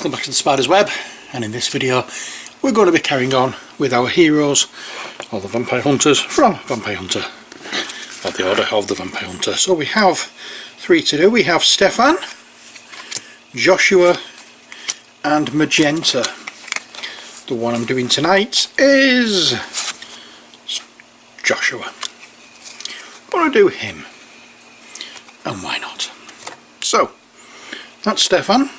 welcome back to the Spider's Web, and in this video we're going to be carrying on with our heroes, or the Vampire Hunters from Vampire Hunter, or the Order of the Vampire Hunter. So we have 3 to do. We have Stefan, Joshua and Magenta. The one I'm doing tonight is Joshua. I want to do him, and why not? So that's Stefan.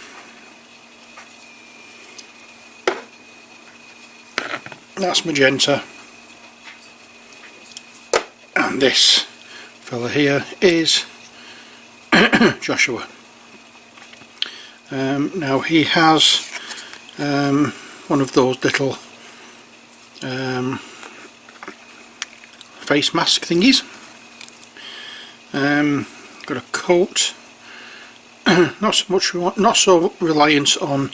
That's Magenta, and this fella here is Joshua. Now he has one of those little face mask thingies. Got a coat. Not so reliant on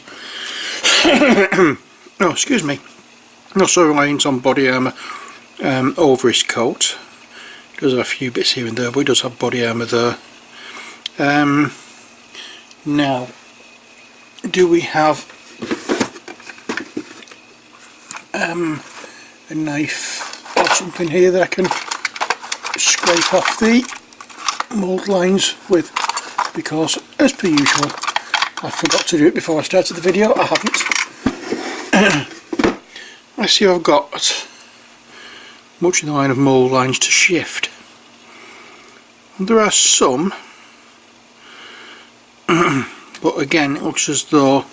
oh, excuse me. Not so reliant on body armour over his coat. He does have a few bits here and there, but he does have body armour there. Now, do we have a knife or something here that I can scrape off the mould lines with? Because, as per usual, I forgot to do it before I started the video. I haven't. I see I've got much in the line of mould lines to shift. And there are some, but again it looks as though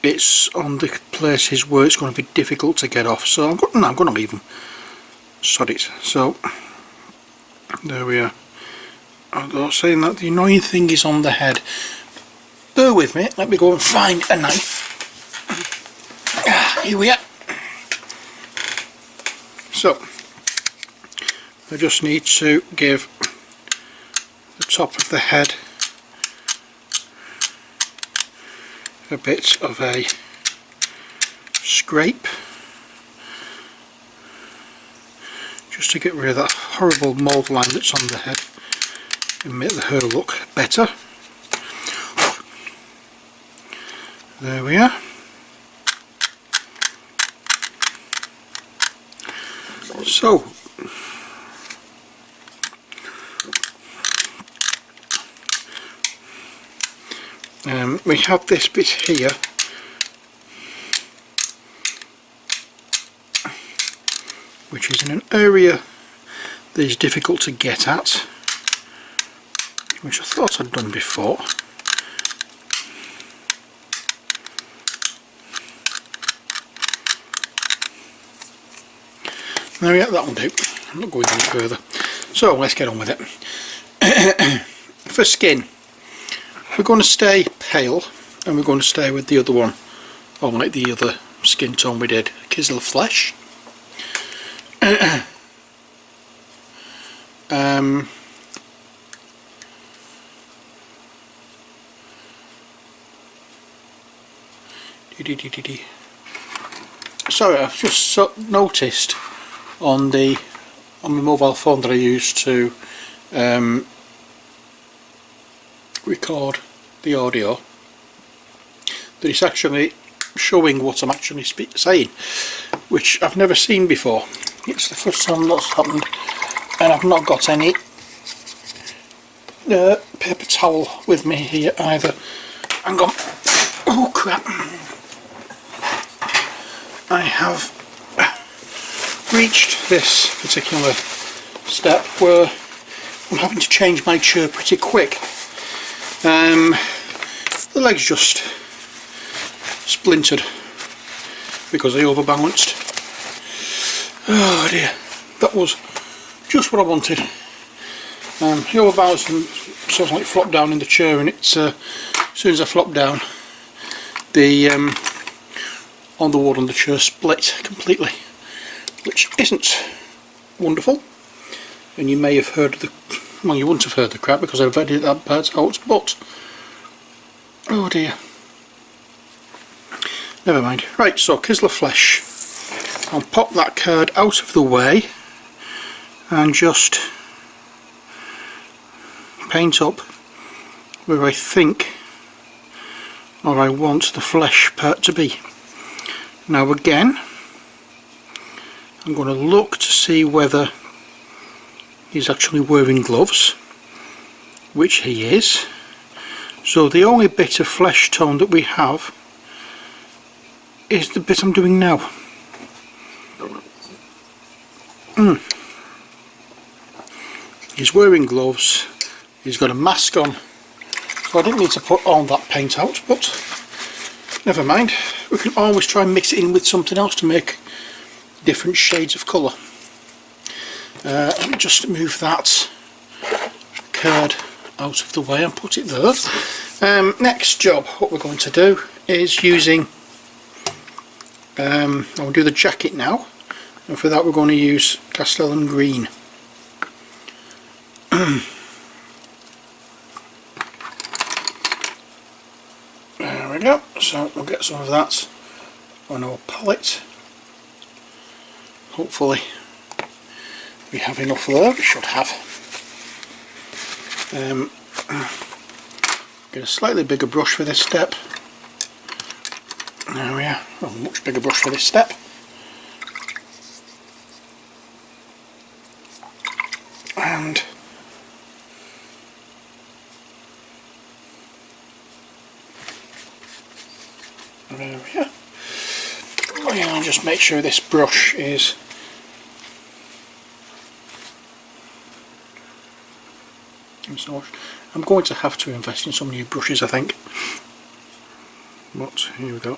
it's on the places where it's going to be difficult to get off, so I'm going to leave them. Sod it. So there we are. Although saying that, the annoying thing is on the head. Bear with me, let me go and find a knife. Here we are. So I just need to give the top of the head a bit of a scrape, just to get rid of that horrible mould line that's on the head and make the hair look better. There we are. So we have this bit here which is in an area that is difficult to get at, which I thought I'd done before. There we go, that will do. I'm not going any further. So let's get on with it. For skin, we're going to stay pale, and we're going to stay with the other one, or like the other skin tone we did, Kisel Flesh. Sorry, I've just noticed on my mobile phone that I use to record the audio, that it's actually showing what I'm actually saying, which I've never seen before. It's the first time that's happened, and I've not got any paper towel with me here either. Hang on. Oh crap. I have reached this particular step where I'm having to change my chair pretty quick. The legs just splintered because I overbalanced. Oh dear, that was just what I wanted. I overbalanced and sort of like flopped down in the chair, and it's as soon as I flopped down, the on the wood on the chair split completely, which isn't wonderful. And you may have heard the, well, you wouldn't have heard the crap because I've edited that part out, but oh dear, never mind. Right, so Kisel Flesh, I'll pop that card out of the way and just paint up where I think or I want the flesh part to be. Now again, I'm going to look to see whether he's actually wearing gloves, which he is. So the only bit of flesh tone that we have is the bit I'm doing now. He's wearing gloves, he's got a mask on, so I didn't need to put all that paint out, but never mind. We can always try and mix it in with something else to make different shades of colour. Let me just move that card out of the way and put it there. Next job, what we're going to do is using, I'll do the jacket now, and for that we're going to use Castellan Green. There we go, so we'll get some of that on our palette. Hopefully we have enough there, we should have. Get a slightly bigger brush for this step. There we are, a much bigger brush for this step. And there we are. I'll just make sure this brush is so I'm going to have to invest in some new brushes, I think. But here we go.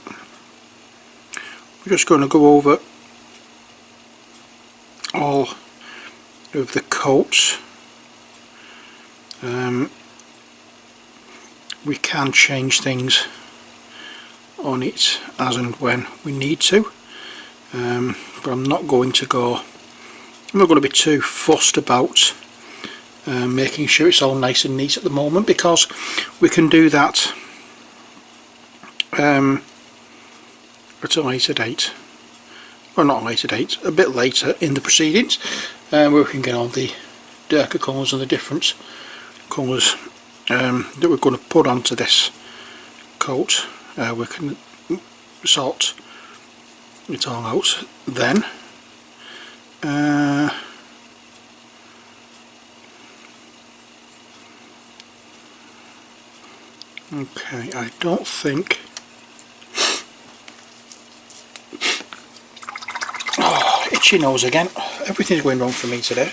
We're just going to go over all of the coats. We can change things on it as and when we need to, but I'm not going to be too fussed about making sure it's all nice and neat at the moment, because we can do that at a later date, or not a later date, a bit later in the proceedings, where we can get all the darker colours and the different colours that we're going to put onto this coat. We can sort it all out then. Okay, I don't think... Oh, itchy nose again. Everything's going wrong for me today.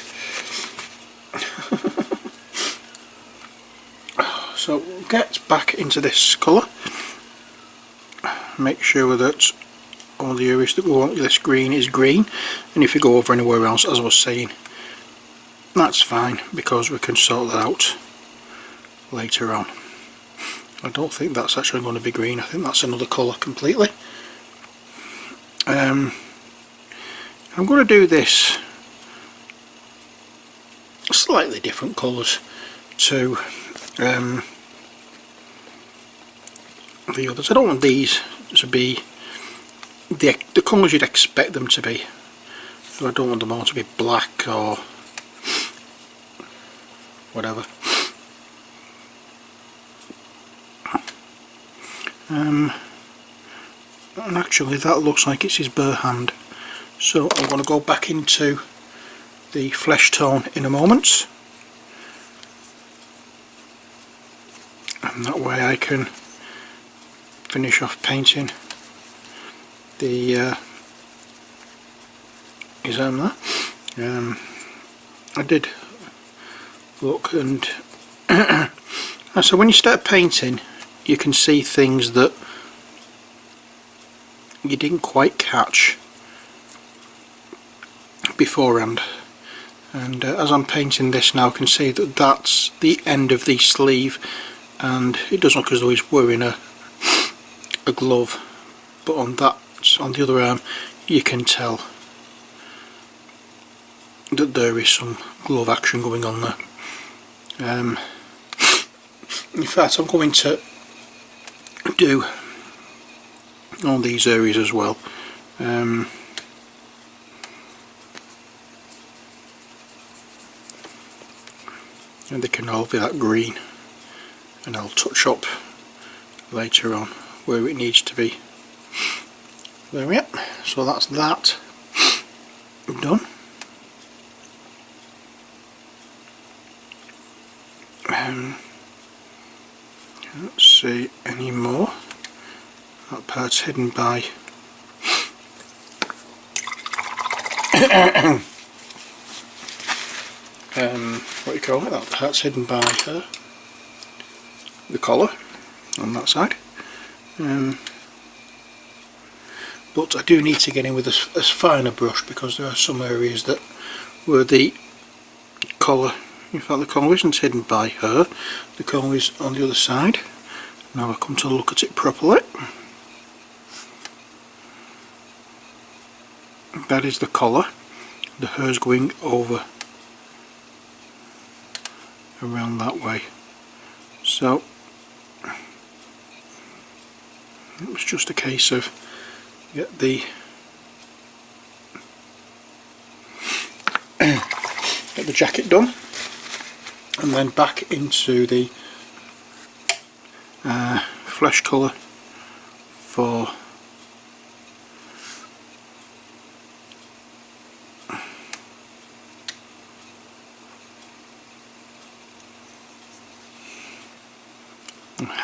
So we'll get back into this colour. Make sure that all the areas that we want this green is green, and if you go over anywhere else, as I was saying, that's fine, because we can sort that out later on. I don't think that's actually going to be green, I think that's another colour completely. I'm going to do this slightly different colours to the others. I don't want these to be the colours you'd expect them to be, so I don't want them all to be black or whatever. And actually that looks like it's his bare hand, so I'm going to go back into the flesh tone in a moment, and that way I can finish off painting the his arm there. I did look, and so when you start painting you can see things that you didn't quite catch beforehand, and as I'm painting this now I can see that that's the end of the sleeve, and it doesn't look as though he's wearing a glove, but on the other arm you can tell that there is some glove action going on there. In fact, I'm going to do all these areas as well. And they can all be that green, and I'll touch up later on where it needs to be. There we are. So that's that done. Can't see any more. That part's hidden by what do you call it? That part's hidden by the collar on that side. But I do need to get in with a finer brush, because there are some areas that where the collar, in fact the collar isn't hidden by her, the collar is on the other side. Now I come to look at it properly. That is the collar, the hair's going over around that way. So it was just a case of get the jacket done, and then back into the flesh colour for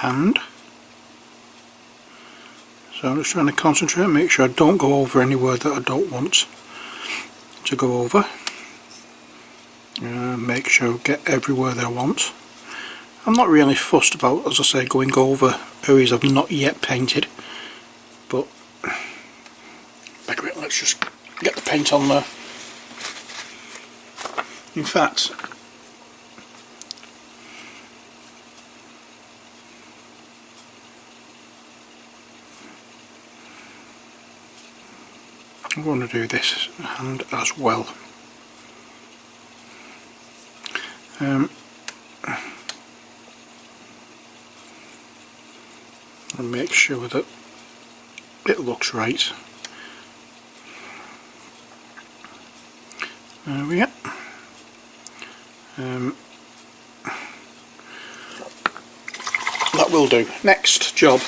hand. So I'm just trying to concentrate, make sure I don't go over anywhere that I don't want to go over. Make sure I get everywhere that I want. I'm not really fussed about, as I say, going over areas I've not yet painted, but let's just get the paint on there. In fact, I'm going to do this hand as well. And make sure that it looks right. There we are. That will do. Next job.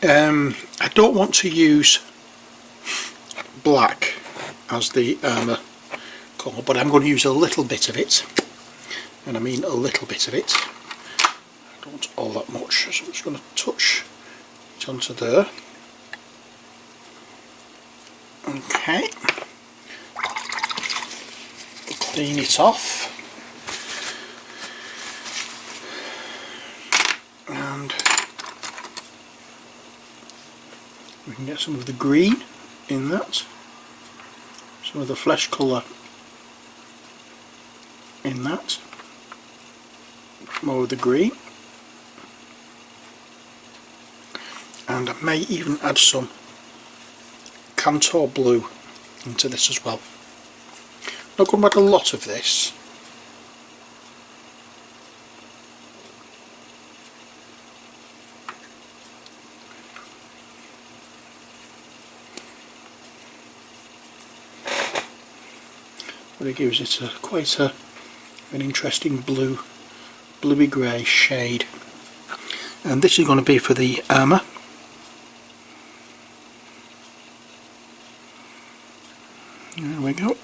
I don't want to use black as the armour colour, but I'm going to use a little bit of it, and I mean a little bit of it. I don't want all that much, so I'm just going to touch it onto there. Okay, clean it off, and we can get some of the green in that, some of the flesh colour in that, more of the green, and I may even add some Cantor blue into this as well. Not going to add a lot of this. But it gives it quite an interesting bluey grey shade. And this is going to be for the armour. There we go.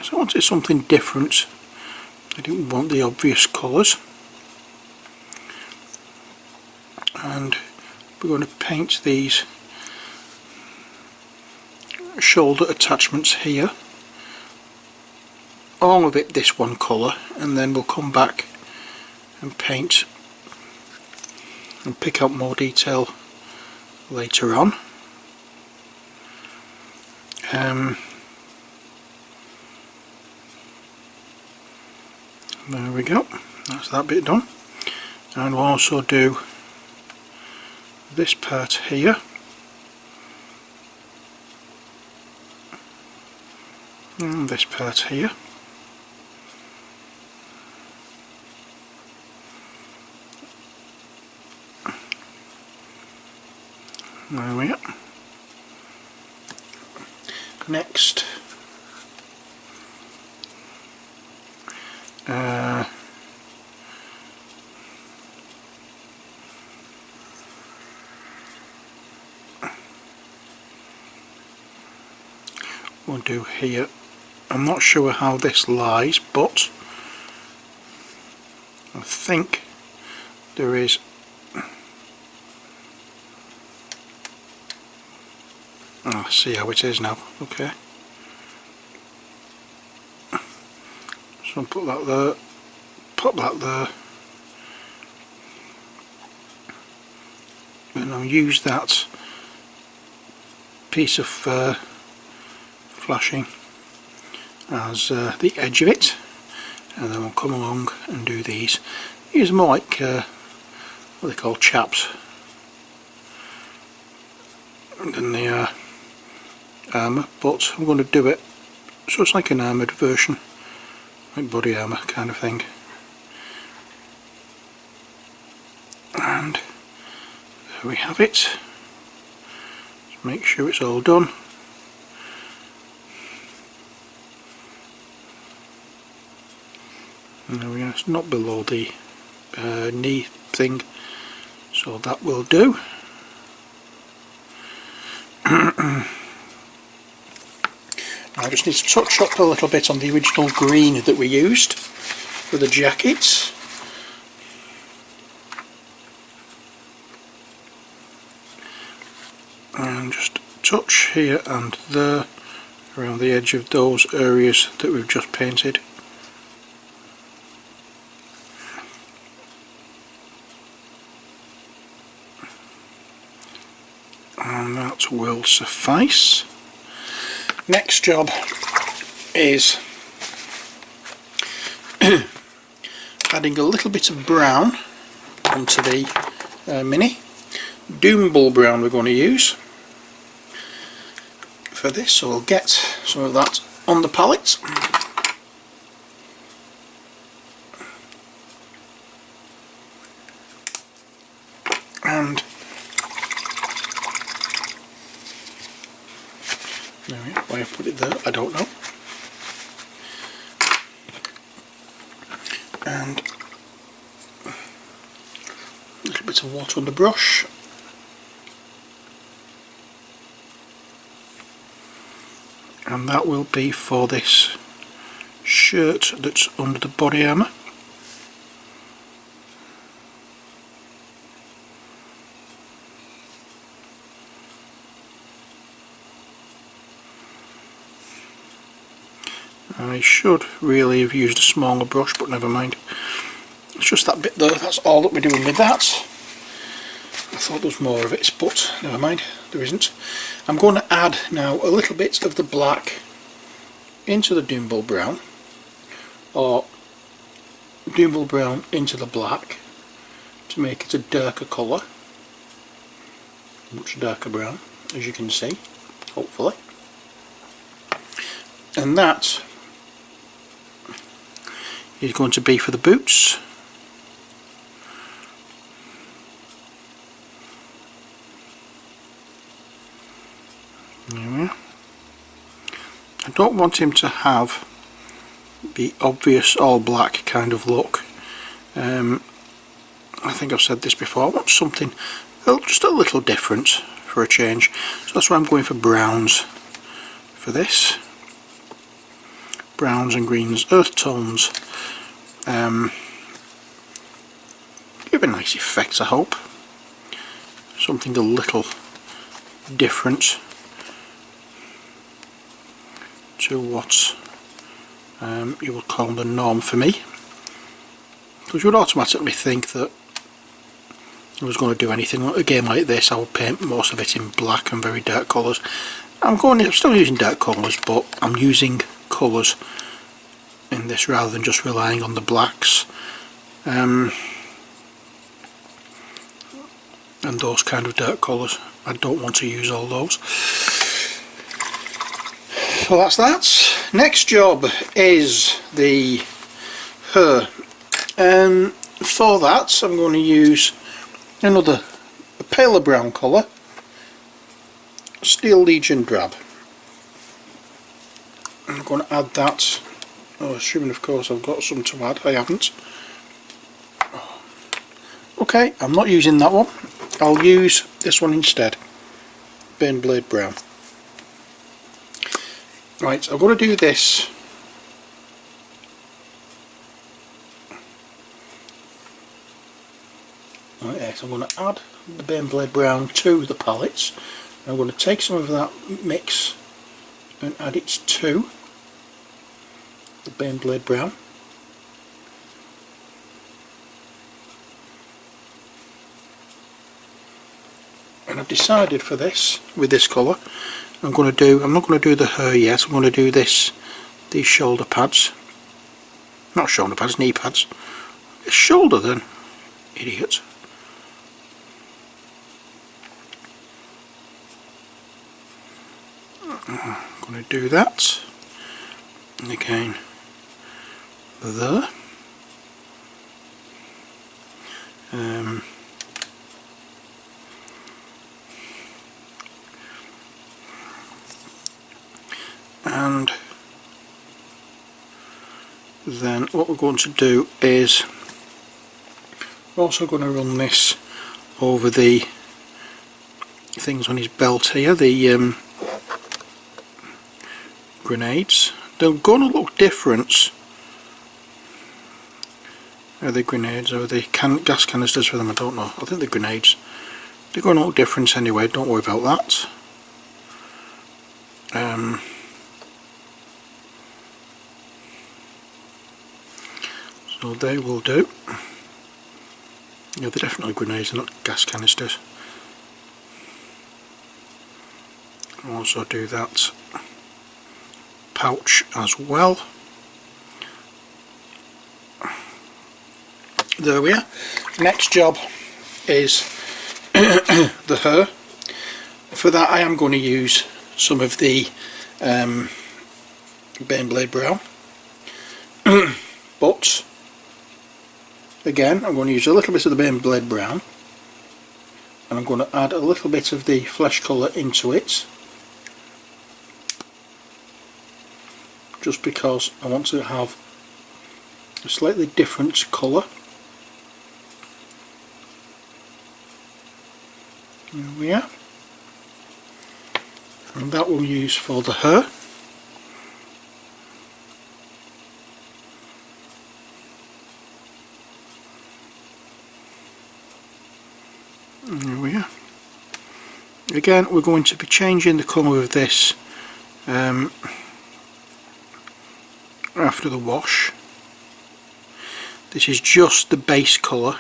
So I wanted something different. I didn't want the obvious colours. And we're going to paint these shoulder attachments here, all of it this one colour, and then we'll come back and paint and pick out more detail later on. There we go, that's that bit done, and we'll also do this part here. And this part here. There we are. Next, we'll do here. I'm not sure how this lies, but I think there is I see how it is now. Okay, so I'll put that there, pop that there, and I'll use that piece of flashing as the edge of it, and then we'll come along and do these. These are more like what they call chaps than they are armour, but I'm going to do it so it's like an armoured version, like body armour kind of thing. And there we have it. Just make sure it's all done. There we go, it's not below the knee thing, so that will do. I just need to touch up a little bit on the original green that we used for the jackets. And just touch here and there around the edge of those areas that we've just painted. And that will suffice. Next job is adding a little bit of brown onto the mini. Doombull brown we're going to use for this, so we'll get some of that on the palette. And why I put it there, I don't know. And a little bit of water on the brush. And that will be for this shirt that's under the body armour. I should really have used a smaller brush, but never mind. It's just that bit there, that's all that we're doing with that. I thought there was more of it, but never mind, there isn't. I'm going to add now a little bit of the black into the Doombull brown, or Doombull brown into the black, to make it a darker colour, much darker brown, as you can see, hopefully. And that is going to be for the boots. There we are. I don't want him to have the obvious all black kind of look. I think I've said this before, I want something just a little different for a change, so that's why I'm going for browns for this. Browns and greens, earth tones, give a nice effect, I hope. Something a little different to what you would call the norm for me, because you would automatically think that if I was going to do anything, a game like this, I would paint most of it in black and very dark colours. I'm still using dark colours, but I'm using colours in this rather than just relying on the blacks and those kind of dark colours. I don't want to use all those. So that's that. Next job is the hair. For that I'm going to use a paler brown colour, Steel Legion Drab. I'm going to add that, assuming of course I've got some to add. I haven't. Okay, I'm not using that one. I'll use this one instead, Baneblade Brown. Right, I'm going to do this. Right, yes, I'm going to add the Baneblade Brown to the palettes. I'm going to take some of that mix and add it to the Baneblade Brown. And I've decided for this, with this colour, I'm not going to do the hair yet. I'm going to do these shoulder pads. Not shoulder pads, knee pads. It's shoulder then, idiot. I'm going to do that. And again, there. And then what we're going to do is we're also going to run this over the things on his belt here, the grenades. They're going to look different. Are they grenades or are they gas canisters for them? I don't know. I think they're grenades. They're going to look different anyway, don't worry about that. So they will do. Yeah, they're definitely grenades, not gas canisters. I'll also do that pouch as well. There we are. Next job is the hair. For that I am going to use some of the Baneblade Brown. But again, I'm going to use a little bit of the Baneblade Brown and I'm going to add a little bit of the flesh colour into it, just because I want to have a slightly different colour. There we are. And that we'll use for the hair. There we are. Again, we're going to be changing the colour of this after the wash. This is just the base colour,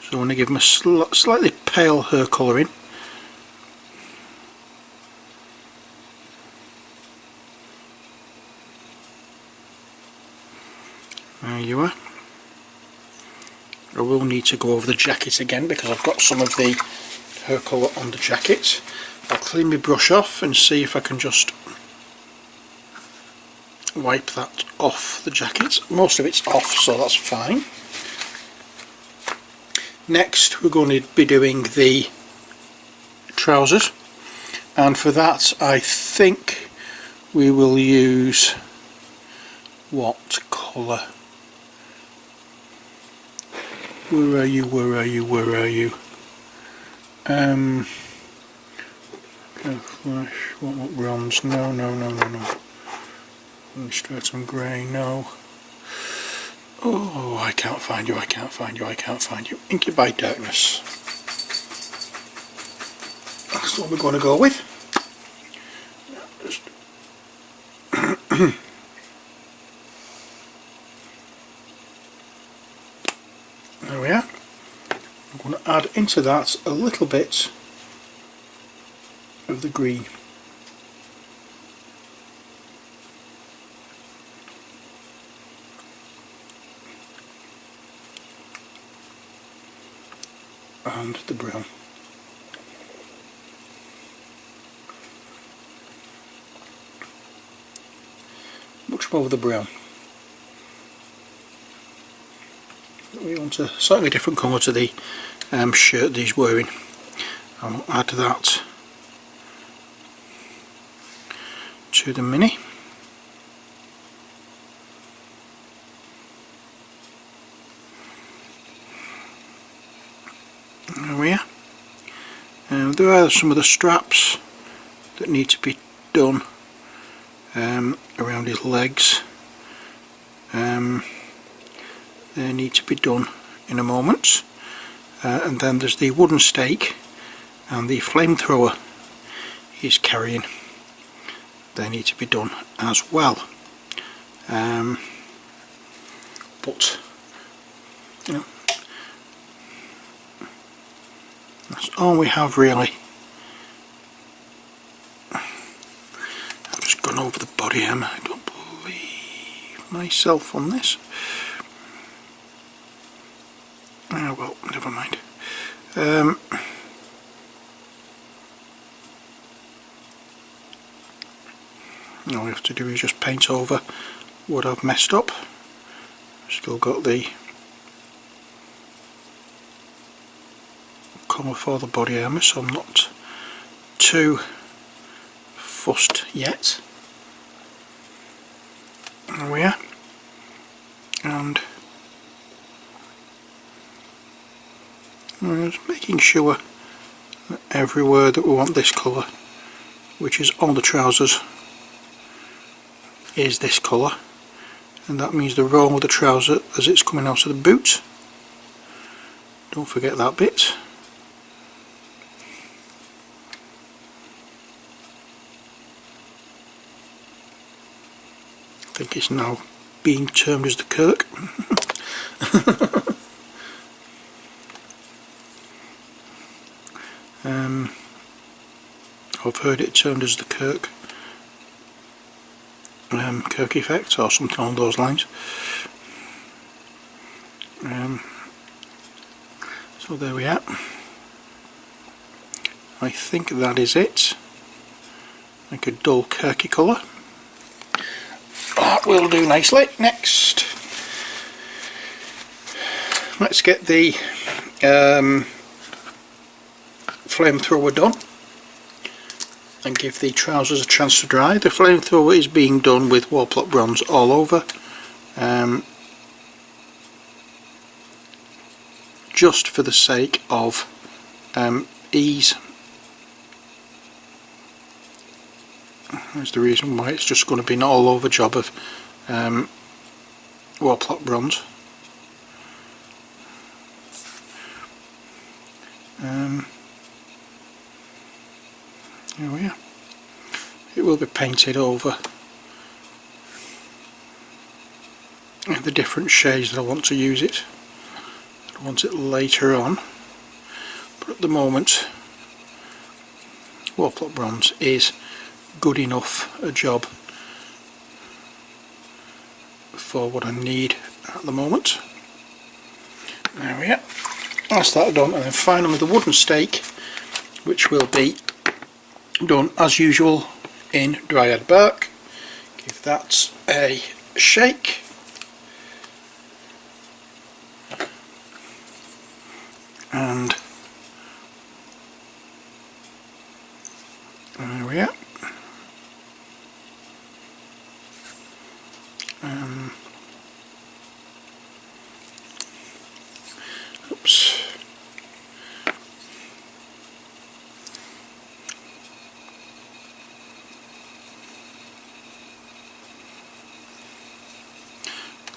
so I want to give them a slightly pale hair colouring. There you are. I will need to go over the jacket again because I've got some of the hair colour on the jacket. I'll clean my brush off and see if I can just wipe that off the jacket. Most of it's off, so that's fine. Next we're going to be doing the trousers, and for that I think we will use what colour? Where are you? Where are you? Where are you? Flash. What bronze? No, no, no, no, no. Straight on grey. No. Oh, I can't find you. I can't find you. I can't find you. Inky by Darkness. That's what we're going to go with. Just there we are. I'm going to add into that a little bit of the green. And the brown. Much more of the brown. We want a slightly different colour to the shirt that he's wearing. I'll add that to the mini. There we are. There are some of the straps that need to be done around his legs. They need to be done in a moment. And then there's the wooden stake and the flamethrower he's carrying. They need to be done as well. But you know, that's all we have really. I've just gone over the body hammer. I don't believe myself on this. Oh well, never mind. All we have to do is just paint over what I've messed up. Still got the colour for the body armour, so I'm not too fussed yet. There we are. And we're just making sure that everywhere that we want this colour, which is on the trousers, is this colour, and that means the roll of the trouser as it's coming out of the boot. Don't forget that bit. I think it's now being termed as the Kirk. I've heard it termed as the Kirk effect or something along those lines. So there we are. I think that is it. Like a dull khaki colour. That will do nicely. Next, let's get the flamethrower done and give the trousers a chance to dry. The flamethrower is being done with Wallplot bronze all over, just for the sake of ease. That's the reason why it's just going to be an all over job of Wallplot bronze. Here we are. It will be painted over in the different shades that I want to use it. I want it later on, but at the moment Wallplot bronze is good enough a job for what I need at the moment. There we are. That's that done, and then finally the wooden stake, which will be done as usual in Dryad bark. Give that a shake. And there we are. Oops.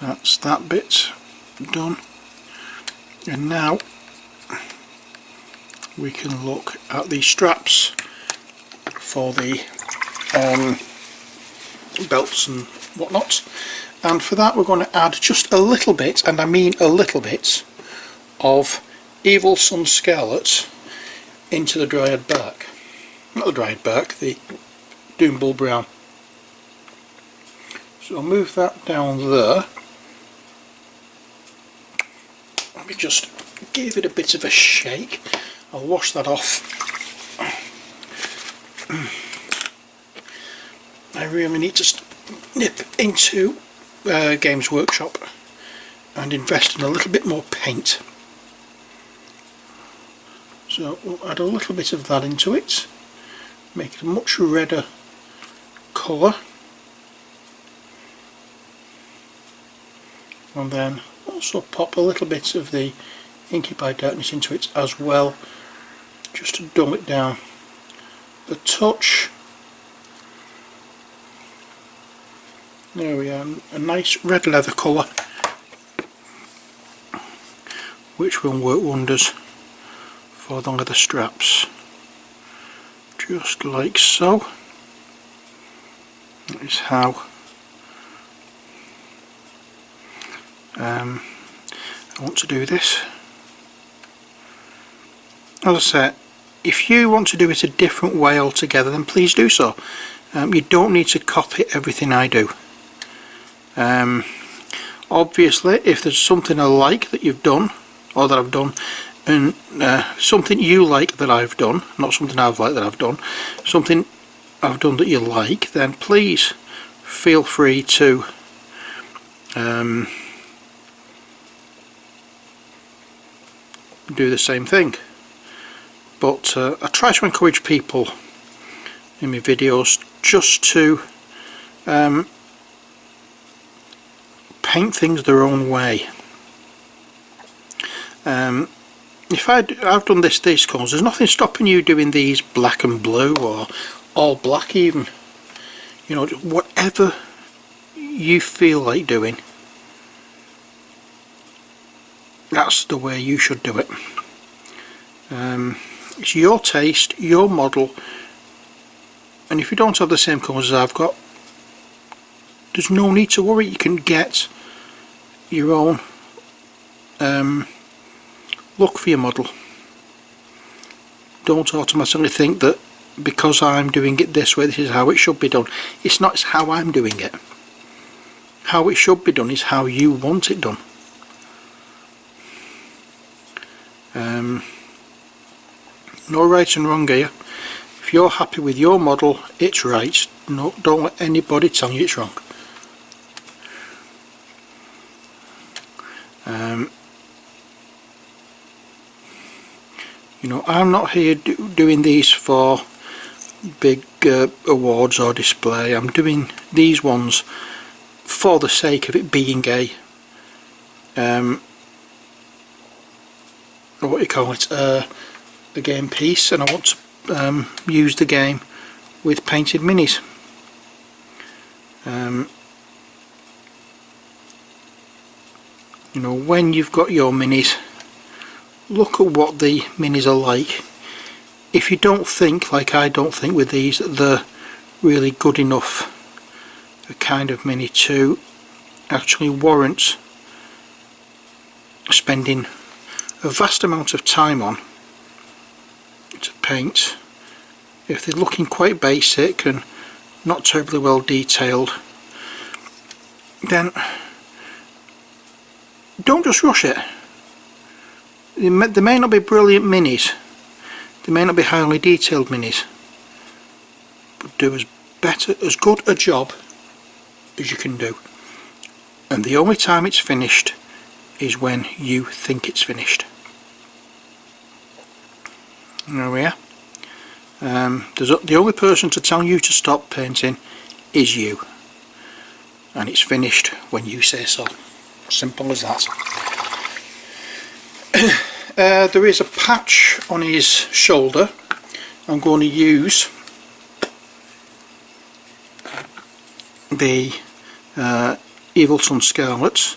That's that bit done, and now we can look at the straps for the belts and whatnot, and for that we're going to add just a little bit, and I mean a little bit, of Evil Sun Scarlet into the Dryad bark. Not the Dryad bark, the Doombull Brown. So I'll move that down there. Let me just give it a bit of a shake. I'll wash that off. I really need to nip into Games Workshop and invest in a little bit more paint. So we'll add a little bit of that into it, make it a much redder colour, and then also pop a little bit of the Inky by Darkness into it as well, just to dull it down a touch. There we are, a nice red leather colour, which will work wonders for the leather straps, just like so. That is how I want to do this. As I said, if you want to do it a different way altogether, then please do so. You don't need to copy everything I do. Obviously, if there's something I like that you've done, or that I've done, and something you like that I've done, not something I've liked that I've done, something I've done that you like, then please feel free to do the same thing. But I try to encourage people in my videos just to paint things their own way. If I've done these colours, there's nothing stopping you doing these black and blue, or all black even. You know, whatever you feel like doing, that's the way you should do it. It's your taste, your model, and if you don't have the same colours as I've got, there's no need to worry. You can get your own look for your model. Don't automatically think that because I'm doing it this way, this is how it should be done. It's not, it's how I'm doing it. How it should be done is how you want it done. No right and wrong here. If you're happy with your model, it's right. No, don't let anybody tell you it's wrong. You know, I'm not here doing these for big awards or display. I'm doing these ones for the sake of it being a what you call it, a game piece, and I want to use the game with painted minis. You know, when you've got your minis, look at what the minis are like. If you don't think, like I don't think with these, that they're really good enough a kind of mini to actually warrant spending a vast amount of time on to paint, if they're looking quite basic and not terribly well detailed, then don't just rush it. They may not be brilliant minis, they may not be highly detailed minis, but do as good a job as you can do. And the only time it's finished is when you think it's finished. There we are. The only person to tell you to stop painting is you, and it's finished when you say so. Simple as that. There is a patch on his shoulder. I'm going to use the Evil Sun Scarlet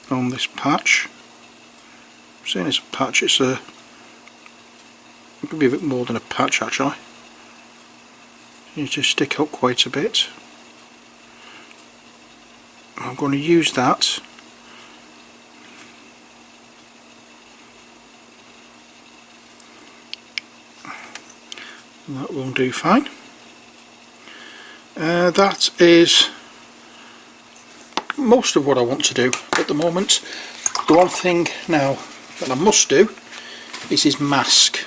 on this patch. I'm saying it's a patch, it could be a bit more than a patch actually. You need to stick up quite a bit. I'm going to use that and that will do fine. That is most of what I want to do at the moment. The one thing now that I must do is his mask,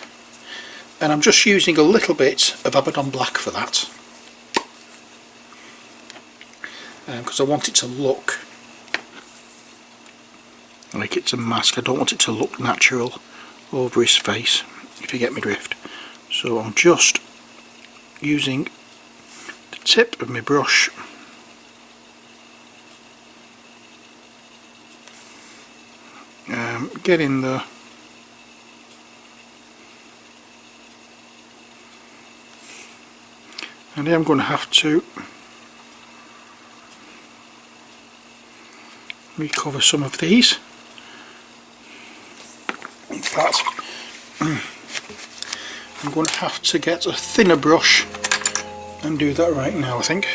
and I'm just using a little bit of Abaddon Black for that, because I want it to look like it's a mask. I don't want it to look natural over his face, if you get me drift. So I'm just using the tip of my brush get in there and I am going to have to recover some of these. In fact, I'm going to have to get a thinner brush and do that right now, I think.